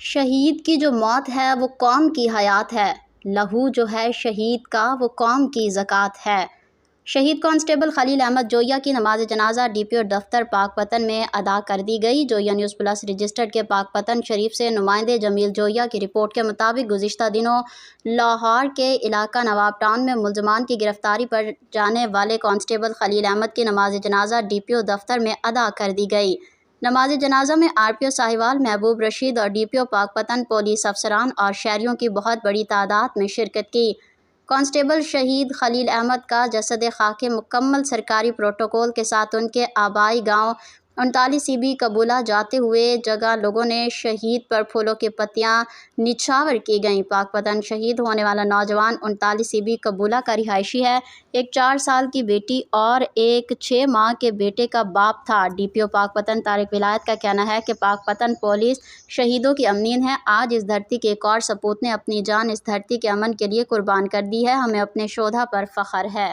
شہید کی جو موت ہے وہ قوم کی حیات ہے، لہو جو ہے شہید کا وہ قوم کی زکوٰۃ ہے۔ شہید کانسٹیبل خلیل احمد جویہ کی نماز جنازہ ڈی پی او دفتر پاکپتن میں ادا کر دی گئی۔ جویہ نیوز پلس رجسٹرڈ کے پاکپتن شریف سے نمائندے جمیل جویہ کی رپورٹ کے مطابق گزشتہ دنوں لاہور کے علاقہ نواب ٹاؤن میں ملزمان کی گرفتاری پر جانے والے کانسٹیبل خلیل احمد کی نماز جنازہ ڈی پی او دفتر میں ادا کر دی گئی۔ نماز جنازہ میں آر پی او ساہیوال محبوب رشید اور ڈی پی او پاکپتن پولیس افسران اور شہریوں کی بہت بڑی تعداد میں شرکت کی۔ کانسٹیبل شہید خلیل احمد کا جسد خاکی مکمل سرکاری پروٹوکول کے ساتھ ان کے آبائی گاؤں 39 قبولہ جاتے ہوئے جگہ لوگوں نے شہید پر پھولوں کی پتیاں نچھاور کی گئیں۔ پاکپتن شہید ہونے والا نوجوان 39 قبولہ کا رہائشی ہے، ایک 4 سال کی بیٹی اور ایک 6 ماہ کے بیٹے کا باپ تھا۔ ڈی پی او پاکپتن طارق ولایت کا کہنا ہے کہ پاکپتن پولیس شہیدوں کی امین ہے۔ آج اس دھرتی کے ایک اور سپوت نے اپنی جان اس دھرتی کے امن کے لیے قربان کر دی ہے، ہمیں اپنے شہداء پر فخر ہے۔